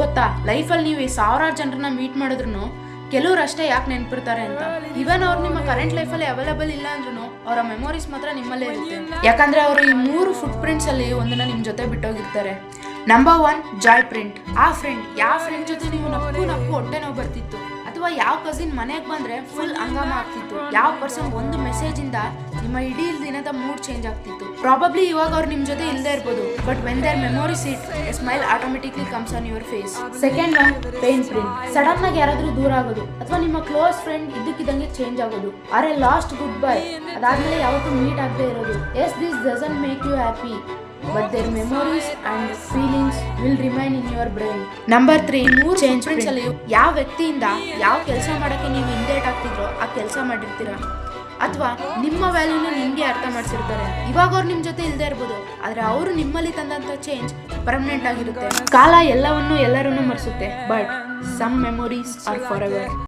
ಗೊತ್ತಾ, ಲೈಫಲ್ಲಿ ನೀವು ಸಾವಿರಾರು ಜನರನ್ನ ಮೀಟ್ ಮಾಡಿದ್ರು ಕೆಲವ್ರು ಅಷ್ಟೇ ಯಾಕೆ ನೆನಪಿರ್ತಾರೆ ಅಂತ. ಇವನ್ ಅವ್ರು ನಿಮ್ಮ ಕರೆಂಟ್ ಲೈಫಲ್ಲಿ ಅವೈಲೇಬಲ್ ಇಲ್ಲ ಅಂದ್ರೂ ಅವರ ಮೆಮೊರೀಸ್ ಮಾತ್ರ ನಿಮ್ಮಲ್ಲೇ ಇರುತ್ತೆ. ಯಾಕಂದ್ರೆ ಅವರು ಈ 3 ಫುಟ್ ಪ್ರಿಂಟ್ಸ್ ಅಲ್ಲಿ ಒಂದನ್ನ ನಿಮ್ ಜೊತೆ ಬಿಟ್ಟೋಗಿರ್ತಾರೆ. Number 1 joy print. ಆ ಫ್ರೆಂಡ್, ಯಾವ ಫ್ರೆಂಡ್ ಜೊತೆ ನೀವು ನಕ್ಕು ಹೊಟ್ಟೆ ನೋವು ಬರ್ತಿತ್ತು, ಅಥವಾ ಯಾವ ಕಸಿನ್ ಮನೆಗೆ ಬಂದ್ರೆ ಫುಲ್ ಹಂಗಾಮ ಆಗ್ತಿತ್ತು, ಯಾವ ಪರ್ಸನ್ ಒಂದು ಮೆಸೇಜ್ ಇಂದ ನಿಮ್ಮ ಇಡೀ ದಿನದ ಮೂಡ್ ಚೇಂಜ್ ಆಗ್ತಿತ್ತು. ಪ್ರಾಬಬ್ಲಿ ಇವಾಗ ಅವ್ರು ನಿಮ್ ಜೊತೆ ಇಲ್ಲದೆ ಇರ್ಬೋದು, but when their memories it, a smile automatically comes on your face. Second one, pain print. Sudden ಆಗಿ ಯಾರಾದ್ರೂ ದೂರ ಆಗೋದು, ಅಥವಾ ನಿಮ್ಮ ಕ್ಲೋಸ್ ಫ್ರೆಂಡ್ ಇದ್ದಕ್ಕಿದ್ದಂಗೆ ಚೇಂಜ್ ಆಗೋದು, ಅರೆ ಲಾಸ್ಟ್ ಗುಡ್ ಬೈ, ಅದಾದ್ಮೇಲೆ ಯಾವತ್ತೂ ಮೀಟ್ ಆಗದೆ ಇರೋದು. Yes, this doesn't make you happy, but their memories and feelings will remain in your brain. Number 3, change prints ಅಲ್ಲಿ ಯಾವ ವ್ಯಕ್ತಿಯಿಂದ ಯಾವ ಕೆಲಸ ಮಾಡಕ್ಕೆ ನೀವು ಹಿಂದೇಟ್ ಆಗ್ತಿದ್ರೋ ಆ ಕೆಲಸ ಮಾಡಿರ್ತೀರಾ, ಅಥವಾ ನಿಮ್ಮ ವ್ಯಾಲ್ಯೂನ ನಿಮ್ಗೆ ಅರ್ಥ ಮಾಡಿಸಿರ್ತಾರೆ. ಇವಾಗ ಅವ್ರು ನಿಮ್ ಜೊತೆ ಇಲ್ಲದೆ ಇರ್ಬೋದು, ಆದ್ರೆ ಅವರು ನಿಮ್ಮಲ್ಲಿ ತಂದಂತ ಚೇಂಜ್ ಪರ್ಮನೆಂಟ್ ಆಗಿರುತ್ತೆ. ಕಾಲ ಎಲ್ಲವನ್ನೂ ಎಲ್ಲರನ್ನೂ ಮರೆಸುತ್ತೆ, but some memories are for ever.